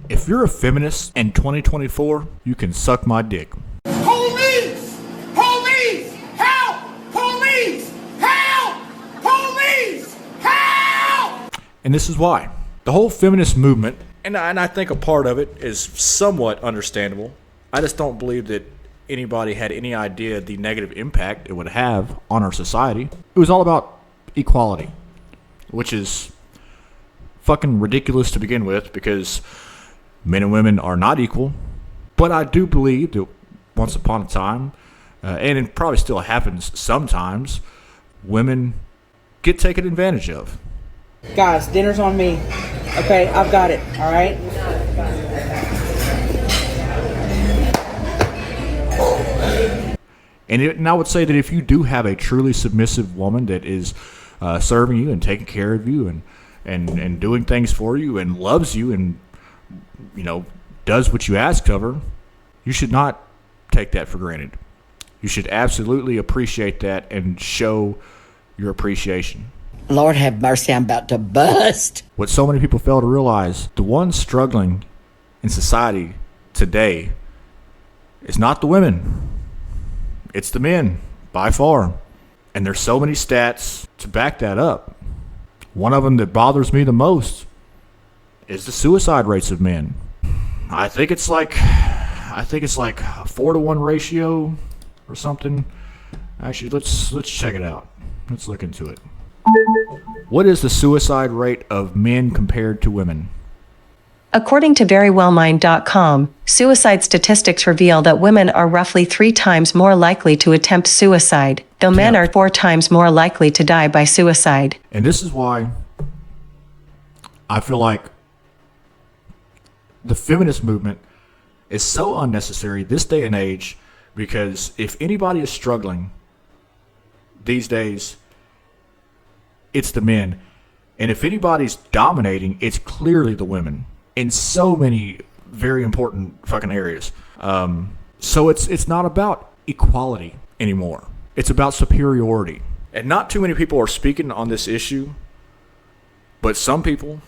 If you're a feminist in 2024, you can suck my dick. Police! Police! Help! Police! Help! Police! Help! And this is why. The whole feminist movement, and I think a part of it is somewhat understandable. I just don't believe that anybody had any idea the negative impact it would have on our society. It was all about equality, which is fucking ridiculous to begin with because men and women are not equal. But I do believe that once upon a time, and it probably still happens sometimes, women get taken advantage of. Guys, dinner's on me. Okay, I've got it, all right? And I would say that if you do have a truly submissive woman that is serving you and taking care of you and doing things for you and loves you and, you know, does what you ask of her, you should not take that for granted. You should absolutely appreciate that and show your appreciation. Lord have mercy, I'm about to bust. What so many people fail to realize, the ones struggling in society today is not the women. It's the men, by far. And there's so many stats to back that up. One of them that bothers me the most is the suicide rates of men. I think it's like a 4-to-1 ratio or something. Actually, let's check it out. Let's look into it. What is the suicide rate of men compared to women? According to verywellmind.com, suicide statistics reveal that women are roughly 3 times more likely to attempt suicide, though men are 4 times more likely to die by suicide. And this is why I feel like the feminist movement is so unnecessary this day and age, because if anybody is struggling these days, it's the men. And if anybody's dominating, it's clearly the women in so many very important fucking areas. So it's not about equality anymore. It's about superiority. And not too many people are speaking on this issue, but some people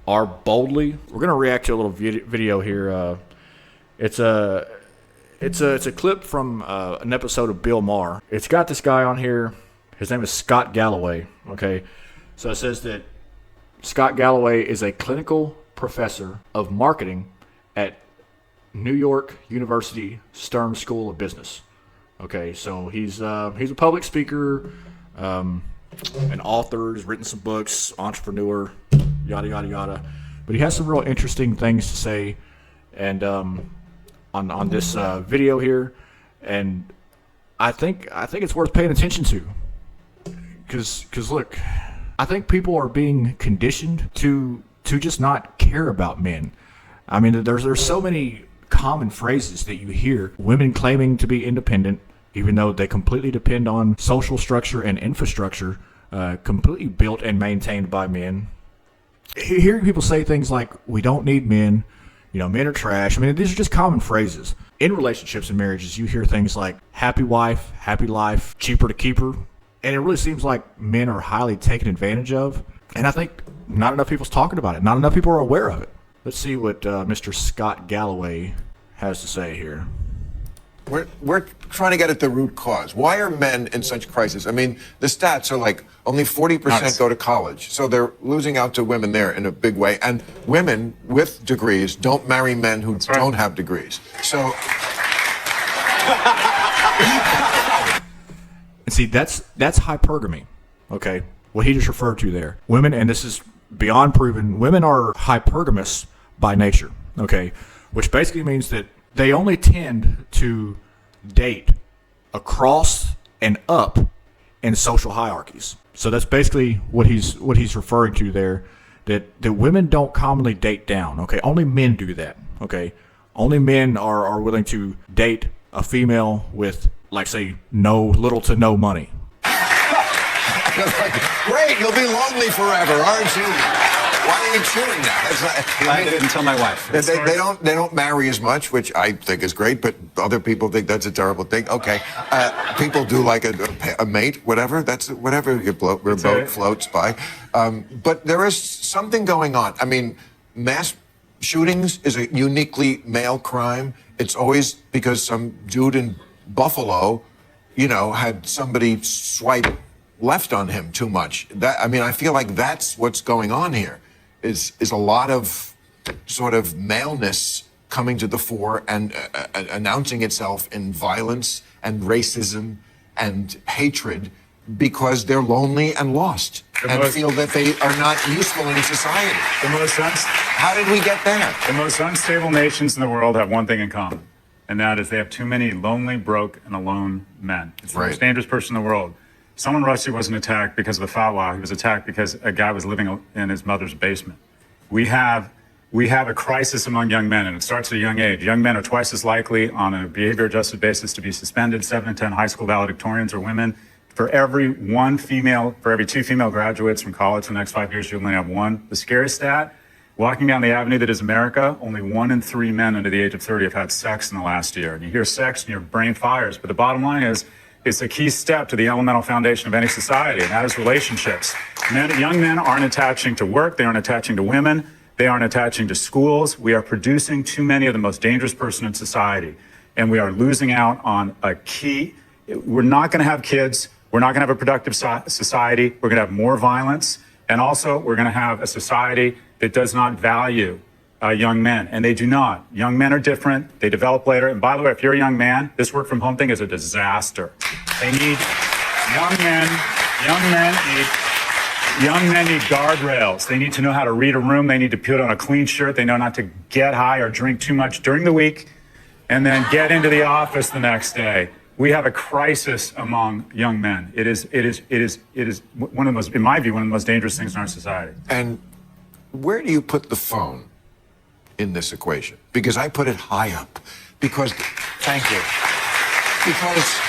are boldly. We're going to react to a little video here. It's a clip from an episode of Bill Maher. It's got this guy on here. His name is Scott Galloway. Okay, so it says that Scott Galloway is a clinical professor of marketing at New York University Stern School of Business. Okay, so he's a public speaker, an author. He's written some books, entrepreneur, yada yada yada. But he has some real interesting things to say, and on this video here, and I think it's worth paying attention to, because look, I think people are being conditioned to just not care about men. I mean, there's so many common phrases that you hear. Women claiming to be independent, even though they completely depend on social structure and infrastructure, completely built and maintained by men. Hearing people say things like, we don't need men, you know, men are trash. I mean, these are just common phrases. In relationships and marriages, you hear things like happy wife, happy life, cheaper to keep her. And it really seems like men are highly taken advantage of. And I think not enough people's talking about it. Not enough people are aware of it. Let's see what Mr. Scott Galloway has to say here. We're trying to get at the root cause. Why are men in such crisis? I mean, the stats are like only 40% go to college. So they're losing out to women there in a big way. And women with degrees don't marry men who don't have degrees. So... And see, that's hypergamy, okay? What he just referred to there. Women, and this is beyond proven, women are hypergamous by nature, okay? Which basically means that they only tend to date across and up in social hierarchies. So that's basically what he's referring to there, that women don't commonly date down, okay? Only men do that, okay? Only men are willing to date a female with, like, say, little to no money. Great, you'll be lonely forever, aren't you? Why are you chewing that? I didn't tell my wife. They don't marry as much, which I think is great, but other people think that's a terrible thing. Okay, people do like a mate, whatever. That's whatever your boat floats by. But there is something going on. I mean, mass shootings is a uniquely male crime. It's always because some dude in Buffalo, had somebody swipe left on him too much. I feel like that's what's going on here, is a lot of sort of maleness coming to the fore and announcing itself in violence and racism and hatred because they're lonely and lost and feel that they are not useful in society. How did we get there? The most unstable nations in the world have one thing in common, and that is they have too many lonely, broke, and alone men. It's the most dangerous person in the world. Salman Rushdie wasn't attacked because of the fatwa. He was attacked because a guy was living in his mother's basement. We have a crisis among young men, and it starts at a young age. Young men are twice as likely on a behavior-adjusted basis to be suspended. 7 in 10 high school valedictorians are women. For every two female graduates from college for the next 5 years, you only have one. The scariest stat, walking down the avenue that is America, only 1 in 3 men under the age of 30 have had sex in the last year. And you hear sex and your brain fires. But the bottom line is, it's a key step to the elemental foundation of any society, and that is relationships. Young men aren't attaching to work. They aren't attaching to women. They aren't attaching to schools. We are producing too many of the most dangerous person in society. And we are losing out on a key. We're not going to have kids. We're not going to have a productive society. We're going to have more violence. And also, we're going to have a society that does not value young men. And they do not. Young men are different. They develop later. And by the way, if you're a young man, this work from home thing is a disaster. They need young men. Young men need guardrails. They need to know how to read a room. They need to put on a clean shirt. They know not to get high or drink too much during the week and then get into the office the next day. We have a crisis among young men. It is one of the most, in my view, one of the most dangerous things in our society. And where do you put the phone in this equation? Because I put it high up. Thank you. Because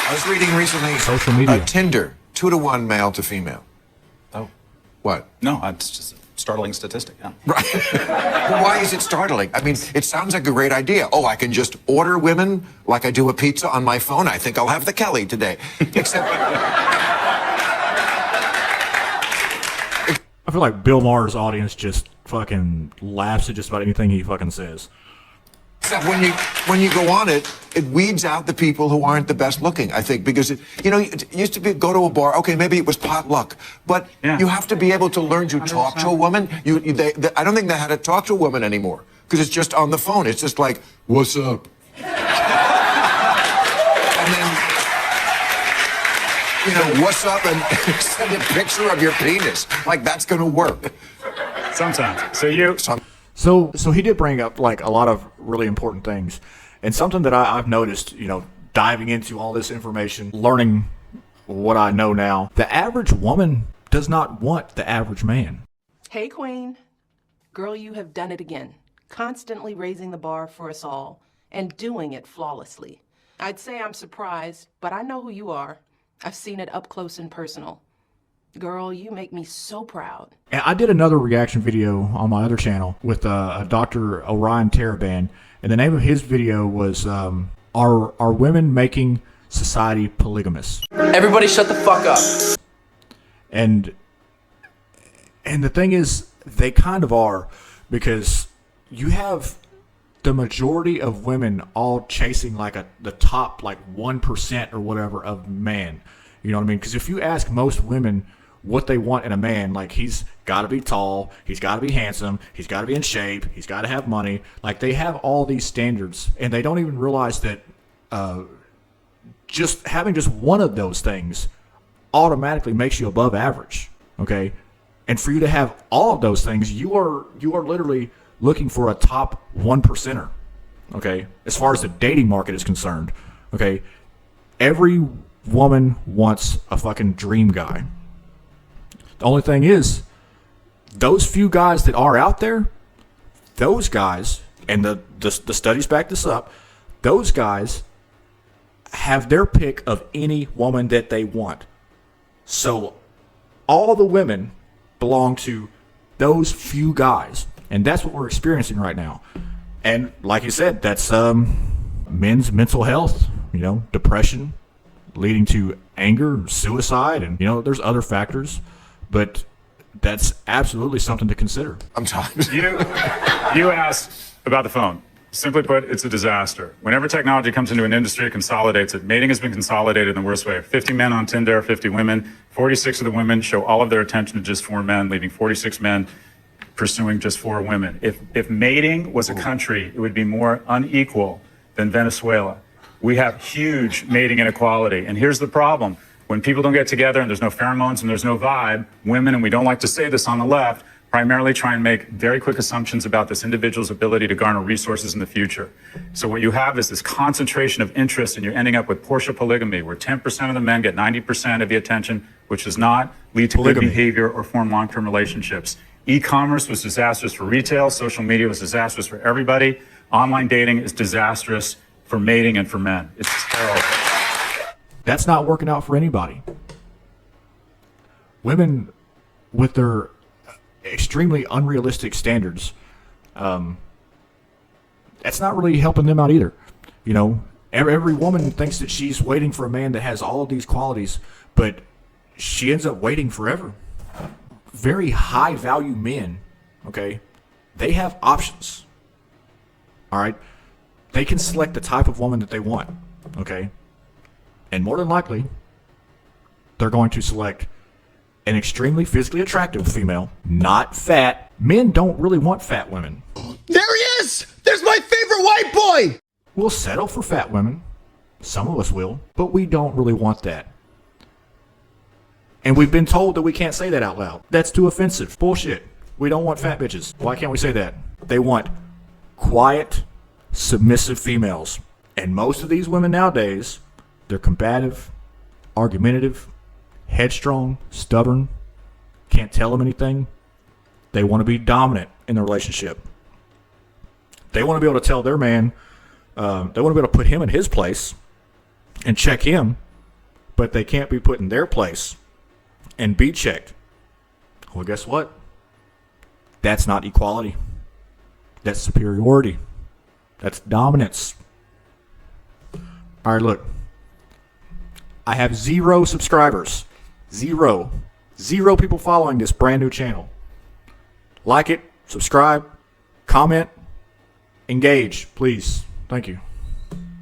I was reading recently, social media, Tinder, 2-to-1 male to female. Oh. What? No, it's just a startling statistic, yeah. Right. Well, why is it startling? I mean, it sounds like a great idea. Oh, I can just order women like I do a pizza on my phone. I think I'll have the Kelly today. Except... I feel like Bill Maher's audience just fucking laughs at just about anything he fucking says. Except when you go on it, it weeds out the people who aren't the best looking, I think, because it used to be go to a bar. Okay, maybe it was potluck, but you have to be able to learn to talk to a woman. I don't think they had to talk to a woman anymore because it's just on the phone. It's just like, what's up? And then, what's up, and send a picture of your penis. Like that's gonna work. Sometimes. So he did bring up like a lot of really important things, and something that I've noticed, diving into all this information, learning what I know now. The average woman does not want the average man. Hey, Queen. Girl, you have done it again. Constantly raising the bar for us all and doing it flawlessly. I'd say I'm surprised, but I know who you are. I've seen it up close and personal. Girl, you make me so proud. And I did another reaction video on my other channel with a Dr. Orion Taraban, and the name of his video was Are Women Making Society Polygamous? Everybody shut the fuck up. And the thing is, they kind of are, because you have the majority of women all chasing like the top like 1% or whatever of man. You know what I mean? Because if you ask most women what they want in a man, like he's got to be tall, he's got to be handsome, he's got to be in shape, he's got to have money. Like they have all these standards, and they don't even realize that just having just one of those things automatically makes you above average. Okay, and for you to have all of those things, you are literally looking for a top 1%er. Okay, as far as the dating market is concerned. Okay, every woman wants a fucking dream guy. The only thing is, those few guys that are out there, those guys, and the studies back this up, those guys have their pick of any woman that they want. So all the women belong to those few guys, and that's what we're experiencing right now. And like you said, that's men's mental health, depression, leading to anger, suicide, and there's other factors. But that's absolutely something to consider. I'm telling You asked about the phone. Simply put, it's a disaster. Whenever technology comes into an industry, it consolidates it. Mating has been consolidated in the worst way. 50 men on Tinder, 50 women. 46 of the women show all of their attention to just 4 men, leaving 46 men pursuing just 4 women. If mating was a country, it would be more unequal than Venezuela. We have huge mating inequality. And here's the problem. When people don't get together and there's no pheromones and there's no vibe, women, and we don't like to say this on the left, primarily try and make very quick assumptions about this individual's ability to garner resources in the future. So what you have is this concentration of interest, and you're ending up with Porsche polygamy, where 10% of the men get 90% of the attention, which does not lead to Polygamy. good behavior or form long-term relationships. E-commerce was disastrous for retail. Social media was disastrous for everybody. Online dating is disastrous for mating and for men. It's terrible. That's not working out for anybody. Women with their extremely unrealistic standards, that's not really helping them out either. You know, every woman thinks that she's waiting for a man that has all of these qualities, but she ends up waiting forever. Very high value men, okay, they have options. All right, they can select the type of woman that they want, okay, and more than likely they're going to select an extremely physically attractive female, not fat. Men don't really want fat women. There he is! There's my favorite white boy! We'll settle for fat women. Some of us will, but we don't really want that. And we've been told that we can't say that out loud. That's too offensive. Bullshit. We don't want fat bitches. Why can't we say that? They want quiet, submissive females. And most of these women nowadays, they're combative, argumentative, headstrong, stubborn, can't tell them anything. They want to be dominant in the relationship. They want to be able to tell their man, they want to be able to put him in his place and check him, but they can't be put in their place and be checked. Well, guess what? That's not equality. That's superiority. That's dominance. All right, look. I have 0 subscribers. 0 people following this brand new channel. Like it, subscribe, comment, engage, please. Thank you.